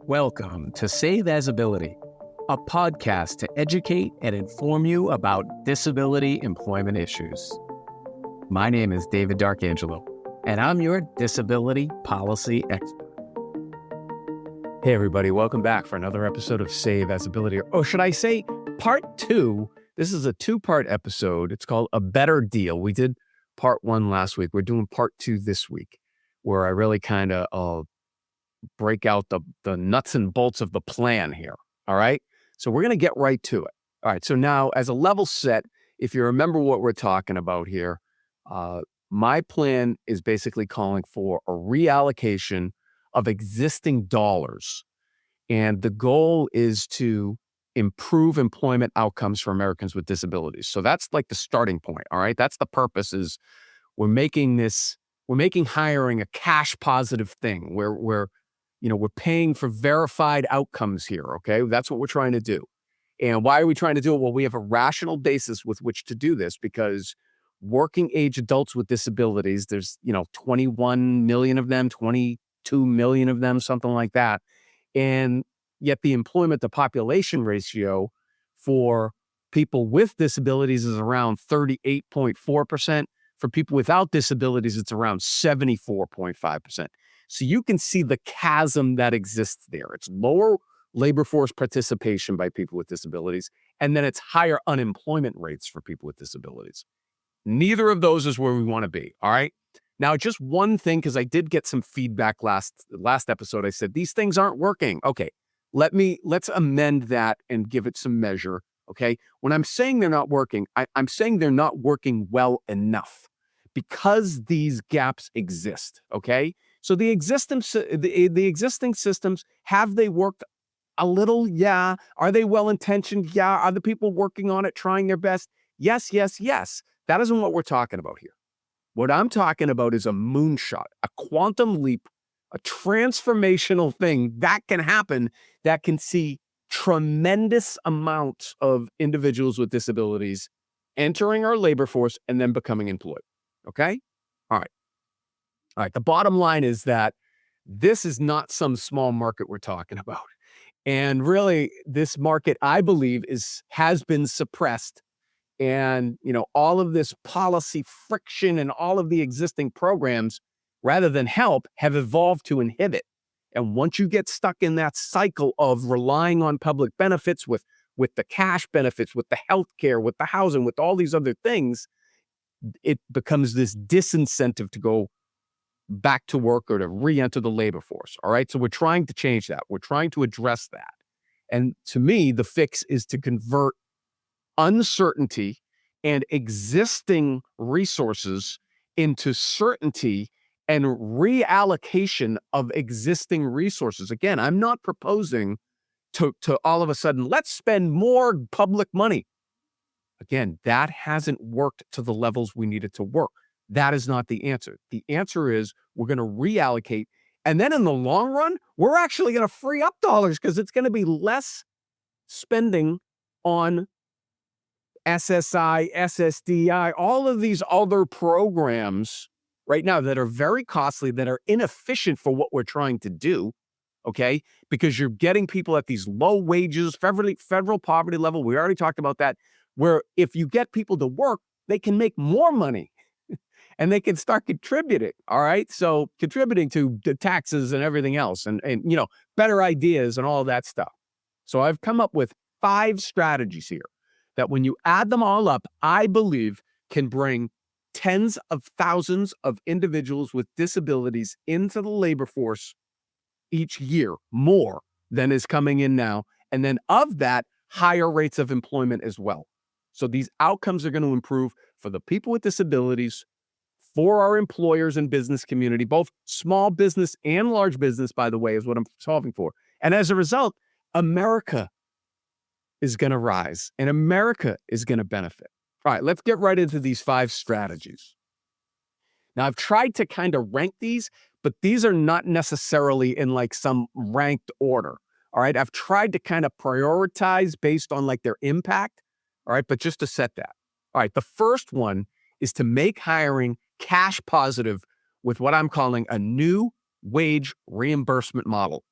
Welcome to Save As Ability, a podcast to educate and inform you about disability employment issues. My name is David Darkangelo, and I'm your disability policy expert. Hey everybody, welcome back for another episode of Save As Ability, or should I say part 2. This is a 2-part episode. It's called A Better Deal. We did part 1 last week. We're doing part 2 this week, where I really kind of break out the nuts and bolts of the plan here. All right. So we're going to get right to it. All right. So now, as a level set, if you remember what we're talking about here, my plan is basically calling for a reallocation of existing dollars. And the goal is to improve employment outcomes for Americans with disabilities. So that's like the starting point. All right. That's the purpose. Is we're making hiring a cash positive thing where we're paying for verified outcomes here, okay? That's what we're trying to do. And why are we trying to do it? Well, we have a rational basis with which to do this because working age adults with disabilities, there's, 21 million of them, 22 million of them, something like that. And yet the employment to population ratio for people with disabilities is around 38.4%. For people without disabilities, it's around 74.5%. So you can see the chasm that exists there. It's lower labor force participation by people with disabilities, and then it's higher unemployment rates for people with disabilities. Neither of those is where we want to be, all right? Now, just one thing, because I did get some feedback last episode. I said, these things aren't working. Okay, let's amend that and give it some measure, okay? When I'm saying they're not working, I'm saying they're not working well enough because these gaps exist, okay? So the existing systems, have they worked a little? Yeah. Are they well-intentioned? Yeah. Are the people working on it trying their best? Yes, yes, yes. That isn't what we're talking about here. What I'm talking about is a moonshot, a quantum leap, a transformational thing that can happen, that can see tremendous amounts of individuals with disabilities entering our labor force and then becoming employed. Okay? All right. The bottom line is that this is not some small market we're talking about. And really, this market, I believe, has been suppressed. And, all of this policy friction and all of the existing programs, rather than help, have evolved to inhibit. And once you get stuck in that cycle of relying on public benefits with the cash benefits, with the healthcare, with the housing, with all these other things, it becomes this disincentive to go back to work or to re-enter the labor force. All right. So we're trying to change that. We're trying to address that. And to me, the fix is to convert uncertainty and existing resources into certainty and reallocation of existing resources. Again, I'm not proposing to all of a sudden, let's spend more public money. Again, that hasn't worked to the levels we need it to work. That is not the answer. The answer is we're going to reallocate. And then in the long run, we're actually going to free up dollars because it's going to be less spending on SSI, SSDI, all of these other programs right now that are very costly, that are inefficient for what we're trying to do, okay? Because you're getting people at these low wages, federal poverty level. We already talked about that, where if you get people to work, they can make more money. And they can start contributing, all right? So contributing to the taxes and everything else and better ideas and all of that stuff. So I've come up with 5 strategies here that when you add them all up, I believe can bring tens of thousands of individuals with disabilities into the labor force each year, more than is coming in now. And then of that, higher rates of employment as well. So these outcomes are going to improve for the people with disabilities, for our employers and business community, both small business and large business, by the way, is what I'm solving for. And as a result, America is going to rise and America is going to benefit. All right, let's get right into these 5 strategies. Now, I've tried to kind of rank these, but these are not necessarily in like some ranked order. All right, I've tried to kind of prioritize based on like their impact. All right, but just to set that. All right, the first one is to make hiring cash positive with what I'm calling a new wage reimbursement model.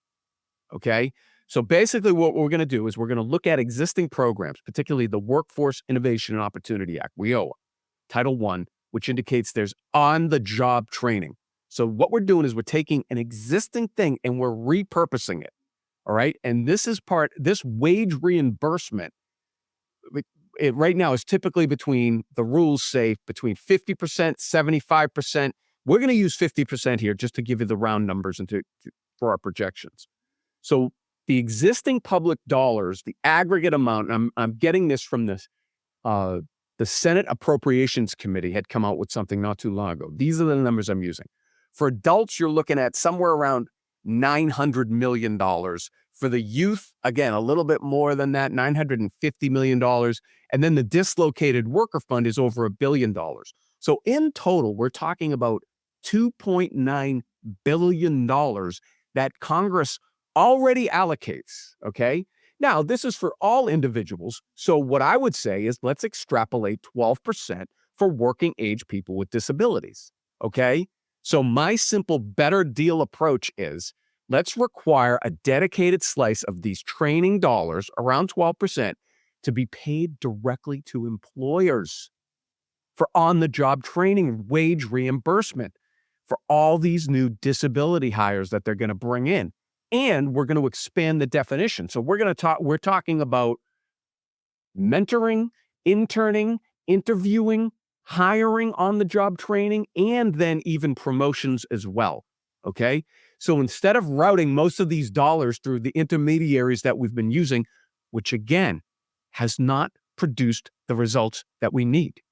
okay? So basically what we're going to do is we're going to look at existing programs, particularly the Workforce Innovation and Opportunity Act, WIOA, Title I, which indicates there's on-the-job training. So what we're doing is we're taking an existing thing and we're repurposing it, all right? And this wage reimbursement, it right now is typically between, the rules say between 50%, 75%. We're going to use 50% here just to give you the round numbers and for our projections. So the existing public dollars, the aggregate amount, and I'm getting this from this, the Senate Appropriations Committee had come out with something not too long ago. These are the numbers I'm using. For adults, you're looking at somewhere around $900 million. For the youth, again, a little bit more than that, $950 million. And then the dislocated worker fund is over $1 billion. So in total, we're talking about $2.9 billion that Congress already allocates, okay? Now, this is for all individuals. So what I would say is let's extrapolate 12% for working age people with disabilities, okay? So my simple better deal approach is let's require a dedicated slice of these training dollars, around 12%, to be paid directly to employers for on-the-job training, wage reimbursement for all these new disability hires that they're going to bring in. And we're going to expand the definition. So we're talking about mentoring, interning, interviewing, hiring on-the-job training, and then even promotions as well, okay? So instead of routing most of these dollars through the intermediaries that we've been using, which again, has not produced the results that we need,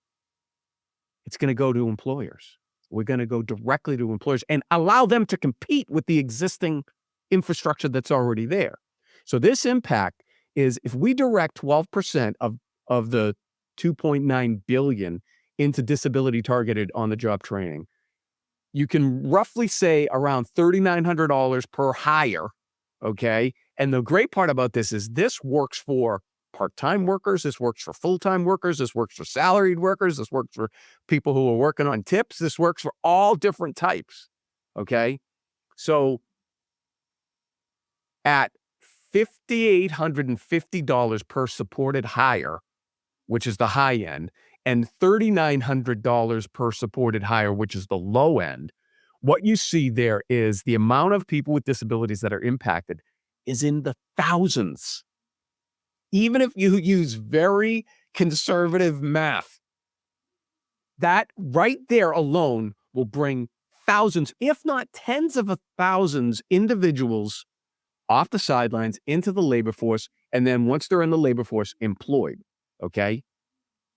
it's going to go to employers. We're going to go directly to employers and allow them to compete with the existing infrastructure that's already there. So this impact is if we direct 12% of the $2.9 billion into disability targeted on-the-job training, you can roughly say around $3,900 per hire, okay? And the great part about this is this works for part-time workers, this works for full-time workers, this works for salaried workers, this works for people who are working on tips, this works for all different types, okay? So at $5,850 per supported hire, which is the high end, and $3,900 per supported hire, which is the low end, what you see there is the amount of people with disabilities that are impacted is in the thousands. Even if you use very conservative math, that right there alone will bring thousands, if not tens of thousands, individuals off the sidelines into the labor force, and then once they're in the labor force, employed, okay?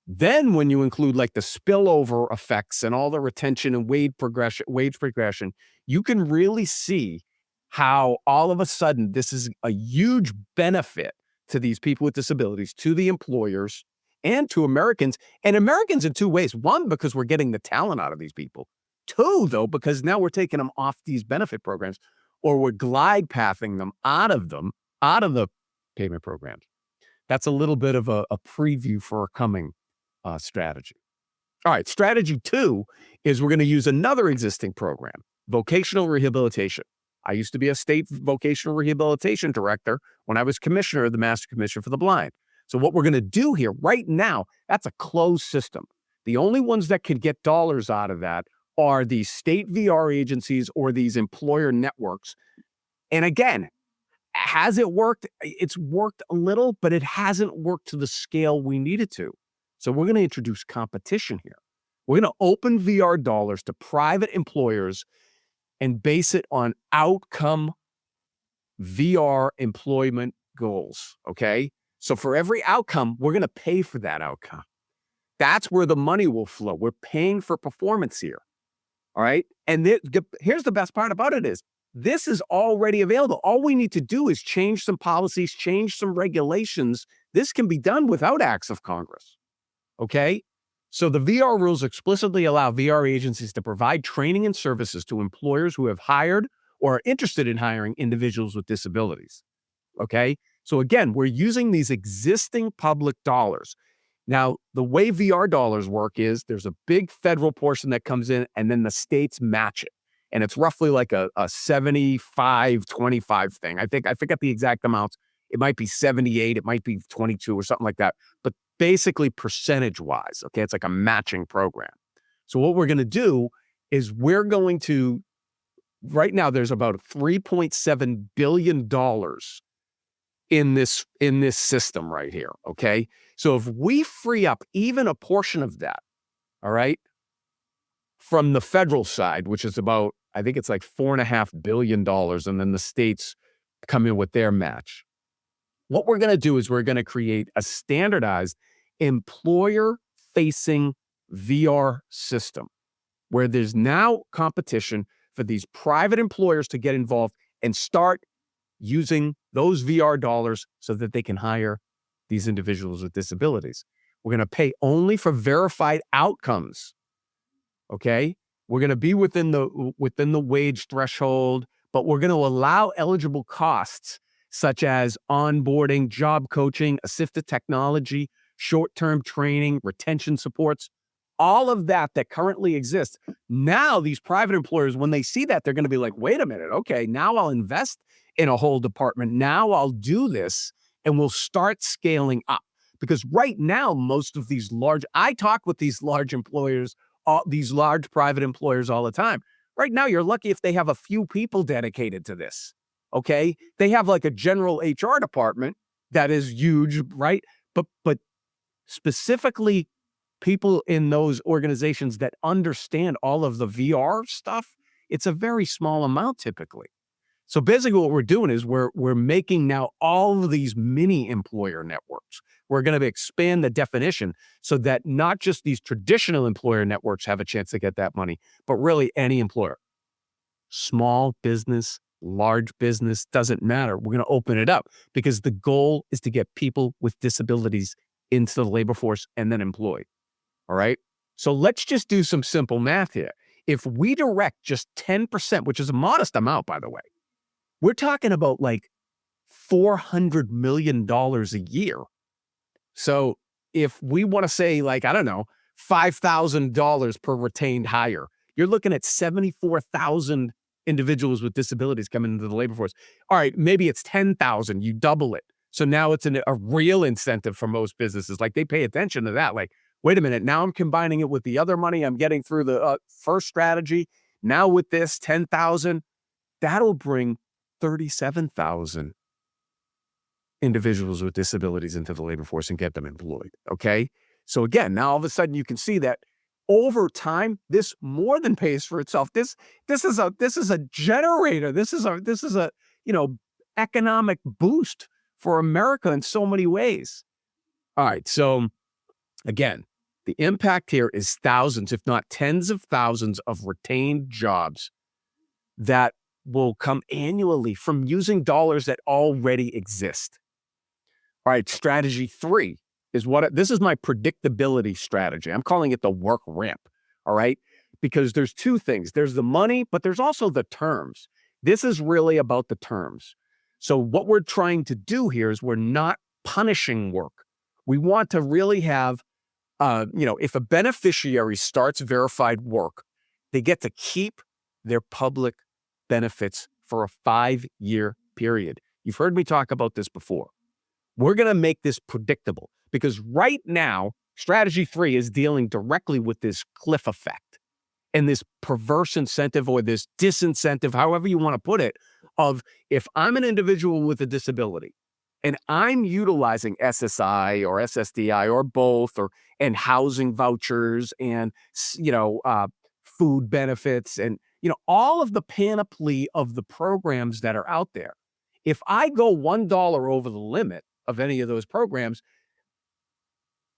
Then when you include like the spillover effects and all the retention and wage progression, you can really see how all of a sudden this is a huge benefit to these people with disabilities, to the employers, and to Americans. And Americans in two ways. One, because we're getting the talent out of these people. Two, though, because now we're taking them off these benefit programs, or we're glide pathing them, out of the payment programs. That's a little bit of a preview for a coming strategy. All right, strategy 2 is we're going to use another existing program, vocational rehabilitation. I used to be a state vocational rehabilitation director when I was commissioner of the Master Commission for the Blind. So what we're going to do here right now, that's a closed system. The only ones that could get dollars out of that are these state VR agencies or these employer networks. And again, has it worked? It's worked a little, but it hasn't worked to the scale we need it to. So we're going to introduce competition here. We're going to open VR dollars to private employers and base it on outcome VR employment goals, okay? So for every outcome, we're going to pay for that outcome. That's where the money will flow. We're paying for performance here, all right? And here's the best part about it is this is already available. All we need to do is change some policies, change some regulations. This can be done without acts of Congress, okay? So the VR rules explicitly allow VR agencies to provide training and services to employers who have hired or are interested in hiring individuals with disabilities, okay? So again, we're using these existing public dollars. Now, the way VR dollars work is there's a big federal portion that comes in and then the states match it. and it's roughly like a 75-25 thing. I forget the exact amounts. It might be 78, it might be 22 or something like that. But basically percentage-wise, okay, it's like a matching program. So what we're going to do is right now there's about $3.7 billion in this system right here, okay? So if we free up even a portion of that, all right, from the federal side, which is about, I think it's like $4.5 billion, and then the states come in with their match. What we're going to do is we're going to create a standardized employer-facing VR system where there's now competition for these private employers to get involved and start using those VR dollars so that they can hire these individuals with disabilities. We're going to pay only for verified outcomes. Okay? We're going to be within the wage threshold, but we're going to allow eligible costs such as onboarding, job coaching, assistive technology, short-term training, retention supports, all of that currently exists. Now, these private employers, when they see that, they're going to be like, wait a minute, okay, now I'll invest in a whole department. Now I'll do this, and we'll start scaling up. Because right now, most of these I talk with these large employers, these large private employers all the time. Right now, you're lucky if they have a few people dedicated to this, okay? They have like a general HR department that is huge, right? But specifically, people in those organizations that understand all of the VR stuff, it's a very small amount typically. So basically what we're doing is we're making now all of these mini employer networks. We're going to expand the definition so that not just these traditional employer networks have a chance to get that money, but really any employer. Small business, large business, doesn't matter. We're going to open it up because the goal is to get people with disabilities into the labor force and then employed. All right? So let's just do some simple math here. If we direct just 10%, which is a modest amount, by the way, we're talking about like $400 million a year. So if we want to say like, I don't know, $5,000 per retained hire, you're looking at 74,000 individuals with disabilities coming into the labor force. All right, maybe it's 10,000, you double it. So now it's a real incentive for most businesses. Like they pay attention to that. Like, wait a minute, now I'm combining it with the other money I'm getting through the first strategy. Now with this 10,000, that'll bring 37,000 individuals with disabilities into the labor force and get them employed, okay? So again, now all of a sudden you can see that over time, this more than pays for itself. This is a generator. This is a economic boost for America in so many ways. All right, so again, the impact here is thousands, if not tens of thousands of retained jobs that will come annually from using dollars that already exist. All right, strategy 3 is this is my predictability strategy. I'm calling it the work ramp, all right? Because there's two things. There's the money, but there's also the terms. This is really about the terms. So what we're trying to do here is we're not punishing work. We want to really have, if a beneficiary starts verified work, they get to keep their public benefits for a 5-year period. You've heard me talk about this before. We're going to make this predictable because right now, strategy 3 is dealing directly with this cliff effect and this perverse incentive or this disincentive, however you want to put it, of if I'm an individual with a disability and I'm utilizing SSI or SSDI or both, and housing vouchers and, food benefits and, all of the panoply of the programs that are out there. If I go $1 over the limit of any of those programs,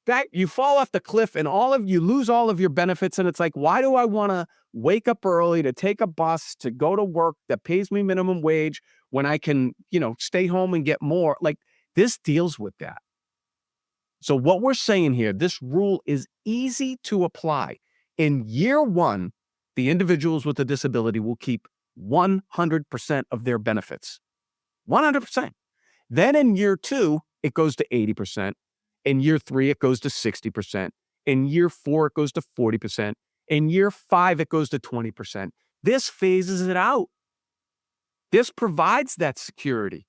that you fall off the cliff and you lose all of your benefits. And it's like, why do I want to wake up early to take a bus to go to work that pays me minimum wage when I can, stay home and get more? Like this deals with that. So what we're saying here, this rule is easy to apply. In year 1, the individuals with a disability will keep 100% of their benefits. 100%. Then in year 2, it goes to 80%. In year 3, it goes to 60%. In year 4, it goes to 40%. In year 5, it goes to 20%. This phases it out. This provides that security.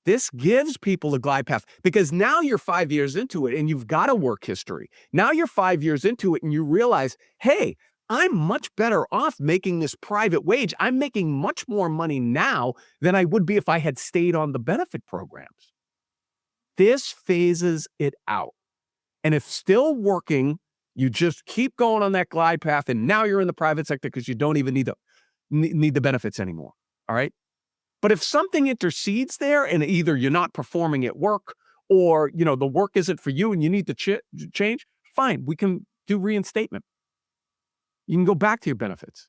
This gives people a glide path because now you're 5 years into it and you've got a work history. Now you're 5 years into it and you realize, hey, I'm much better off making this private wage. I'm making much more money now than I would be if I had stayed on the benefit programs. This phases it out. And if still working, you just keep going on that glide path and now you're in the private sector because you don't even need the benefits anymore. All right. But if something intercedes there and either you're not performing at work or, the work isn't for you and you need to change, fine, we can do reinstatement. You can go back to your benefits.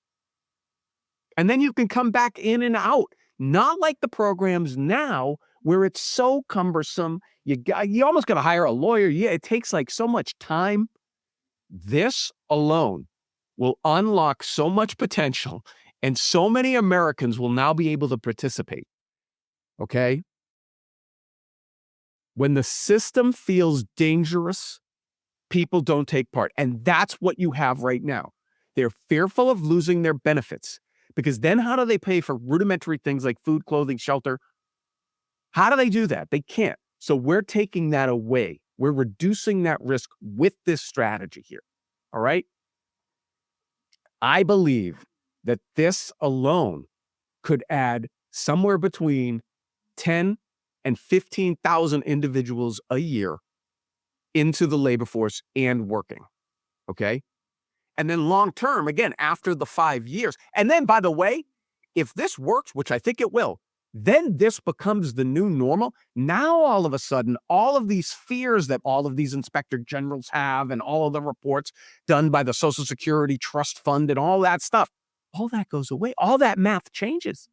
And then you can come back in and out, not like the programs now where it's so cumbersome. You almost got to hire a lawyer. Yeah, it takes like so much time. This alone will unlock so much potential and so many Americans will now be able to participate. Okay? When the system feels dangerous, people don't take part. And that's what you have right now. They're fearful of losing their benefits because then how do they pay for rudimentary things like food, clothing, shelter? How do they do that? They can't. So we're taking that away. We're reducing that risk with this strategy here. All right? I believe that this alone could add somewhere between 10 and 15,000 individuals a year into the labor force and working, okay? And then long term, again, after the 5 years, and then by the way, if this works, which I think it will, then this becomes the new normal. Now, all of a sudden, all of these fears that all of these inspector generals have and all of the reports done by the Social Security Trust Fund and all that stuff, all that goes away. All that math changes.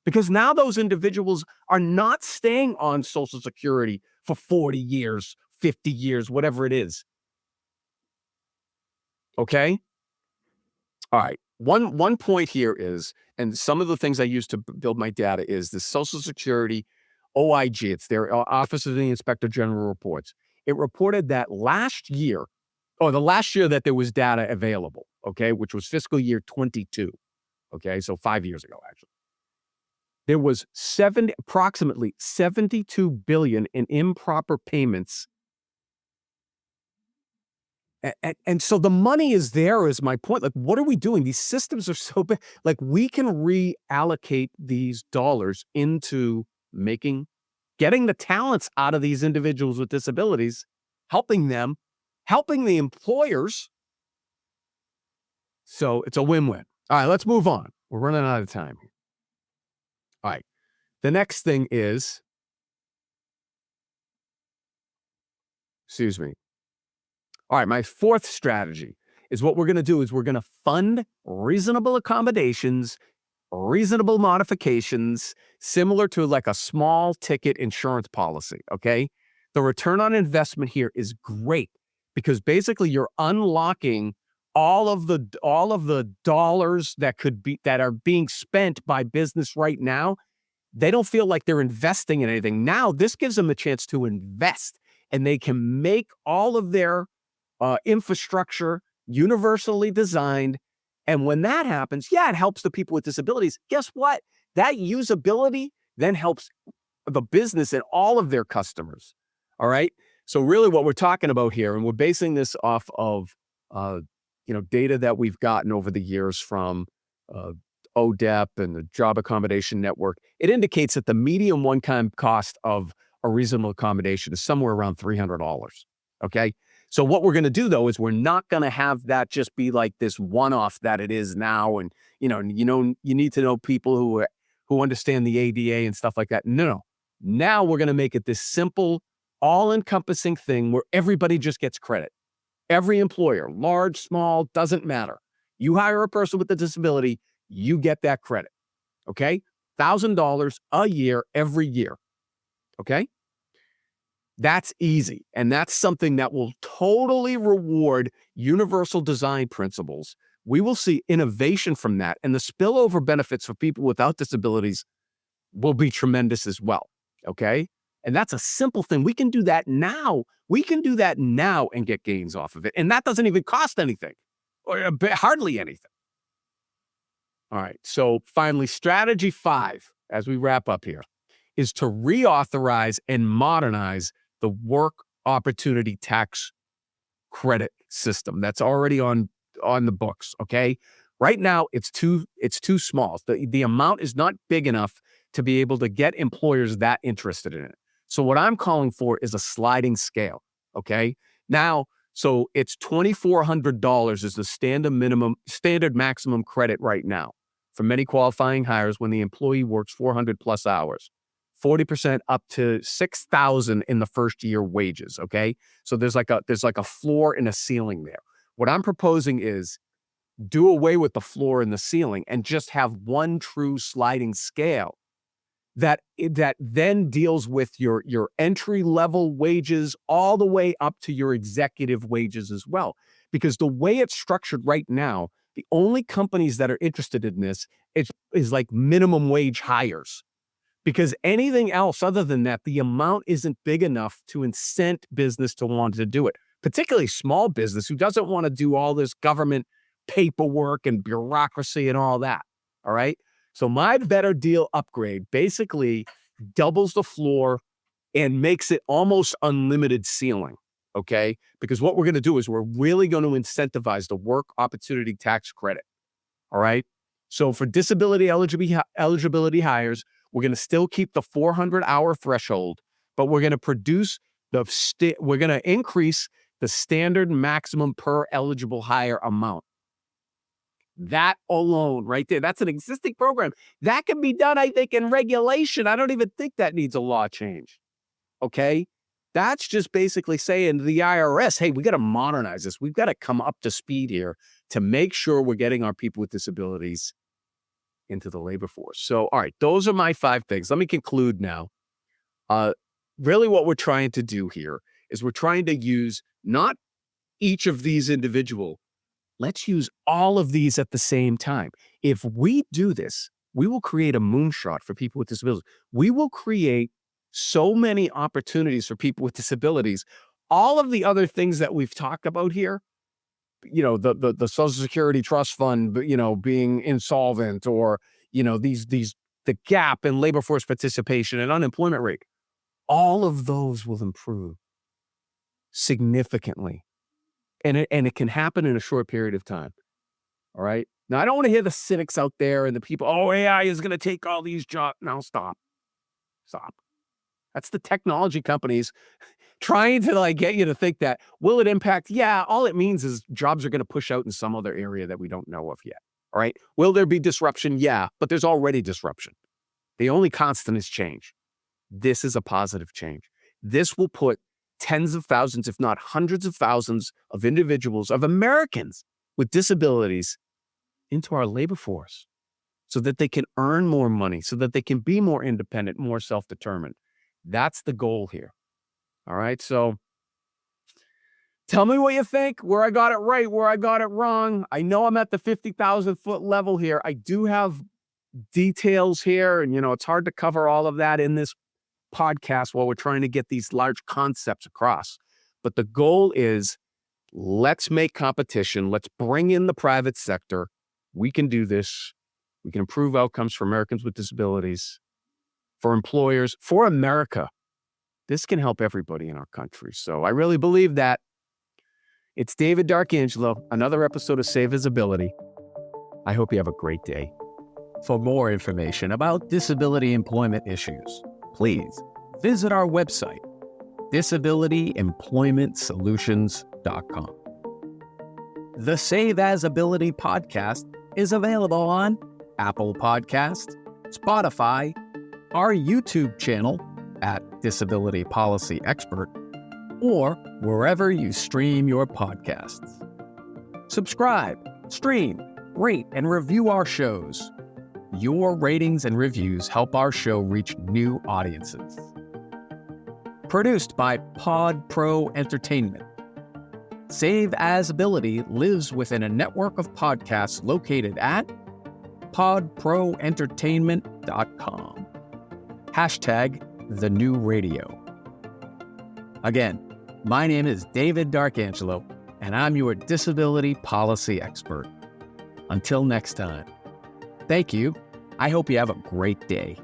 Because now those individuals are not staying on Social Security for 40 years, 50 years, whatever it is. Okay? All right. One point here is, and some of the things I use to build my data is the Social Security OIG. It's their Office of the Inspector General reports. It reported that the last year that there was data available, okay, which was fiscal year 22, okay, so 5 years ago, actually. There was approximately $72 billion in improper payments. And so the money is there is my point. Like, what are we doing? These systems are so big. Like, we can reallocate these dollars into getting the talents out of these individuals with disabilities, helping them, helping the employers. So it's a win-win. All right, let's move on. We're running out of time. All right. The next thing is, all right, my fourth strategy is what we're going to do is we're going to fund reasonable accommodations, reasonable modifications, similar to like a small ticket insurance policy, okay? The return on investment here is great because basically you're unlocking all of the dollars that are being spent by business right now. They don't feel like they're investing in anything. Now, this gives them a chance to invest, and they can make all of their infrastructure universally designed. And when that happens, it helps the people with disabilities. Guess what? That usability then helps the business and all of their customers. All right. So really what we're talking about here, and we're basing this off of, data that we've gotten over the years from ODEP and the Job Accommodation Network, it indicates that the median one-time cost of a reasonable accommodation is somewhere around $300. Okay. So what we're going to do, though, is we're not going to have that just be like this one-off that it is now. And, you need to know people who understand the ADA and stuff like that. No. Now we're going to make it this simple, all-encompassing thing where everybody just gets credit. Every employer, large, small, doesn't matter. You hire a person with a disability, you get that credit. Okay? $1,000 a year, every year. Okay? That's easy. And that's something that will totally reward universal design principles. We will see innovation from that. And the spillover benefits for people without disabilities will be tremendous as well. Okay? And that's a simple thing. We can do that now. We can do that now and get gains off of it. And that doesn't even cost anything or hardly anything. All right. So finally, strategy 5, as we wrap up here, is to reauthorize and modernize the work opportunity tax credit system that's already on the books. Okay. Right now, it's too small. The amount is not big enough to be able to get employers that interested in it. So what I'm calling for is a sliding scale. Okay. Now, so it's $2,400 is the standard maximum credit right now for many qualifying hires when the employee works 400 plus hours. 40% up to $6,000 in the first year wages. Okay. So there's like a floor and a ceiling there. What I'm proposing is do away with the floor and the ceiling and just have one true sliding scale that then deals with your entry level wages all the way up to your executive wages as well. Because the way it's structured right now, the only companies that are interested in this is like minimum wage hires. Because anything else other than that, the amount isn't big enough to incent business to want to do it, particularly small business who doesn't want to do all this government paperwork and bureaucracy and all that. All right. So my better deal upgrade basically doubles the floor and makes it almost unlimited ceiling. Okay. Because what we're going to do is we're really going to incentivize the work opportunity tax credit. All right. So for disability eligibility hires, we're going to still keep the 400-hour threshold, but we're going to we're going to increase the standard maximum per eligible hire amount. That alone, right there, that's an existing program. That can be done, I think, in regulation. I don't even think that needs a law change. Okay? That's just basically saying to the IRS, hey, we got to modernize this. We've got to come up to speed here to make sure we're getting our people with disabilities into the labor force. So, all right, those are my 5 things. Let me conclude now. Really what we're trying to do here is we're trying to use not each of these individual. Let's use all of these at the same time. If we do this, we will create a moonshot for people with disabilities. We will create so many opportunities for people with disabilities. All of the other things that we've talked about here, the Social Security Trust Fund, being insolvent, or, the gap in labor force participation and unemployment rate, all of those will improve significantly. And it can happen in a short period of time. All right. Now, I don't want to hear the cynics out there and the people, AI is going to take all these jobs. Now, stop. That's the technology companies trying to get you to think that. Will it impact? Yeah, all it means is jobs are going to push out in some other area that we don't know of yet. All right. Will there be disruption? Yeah, but there's already disruption. The only constant is change. This is a positive change. This will put tens of thousands, if not hundreds of thousands of individuals, of Americans with disabilities into our labor force so that they can earn more money, so that they can be more independent, more self-determined. That's the goal here. All right. So tell me what you think, where I got it right, where I got it wrong. I know I'm at the 50,000 foot level here. I do have details here, and it's hard to cover all of that in this podcast while we're trying to get these large concepts across. But the goal is, let's make competition. Let's bring in the private sector. We can do this. We can improve outcomes for Americans with disabilities, for employers, for America. This can help everybody in our country. So I really believe that. It's David Darkangelo, another episode of Save Visibility. I hope you have a great day. For more information about disability employment issues, please visit our website, disabilityemploymentsolutions.com. The Save As Ability podcast is available on Apple Podcasts, Spotify, our YouTube channel at Disability Policy Expert, or wherever you stream your podcasts. Subscribe, stream, rate, and review our shows. Your ratings and reviews help our show reach new audiences. Produced by Pod Pro Entertainment. Save As Ability lives within a network of podcasts located at podproentertainment.com. #TheNewRadio. Again, my name is David Darkangelo, and I'm your disability policy expert. Until next time. Thank you. I hope you have a great day.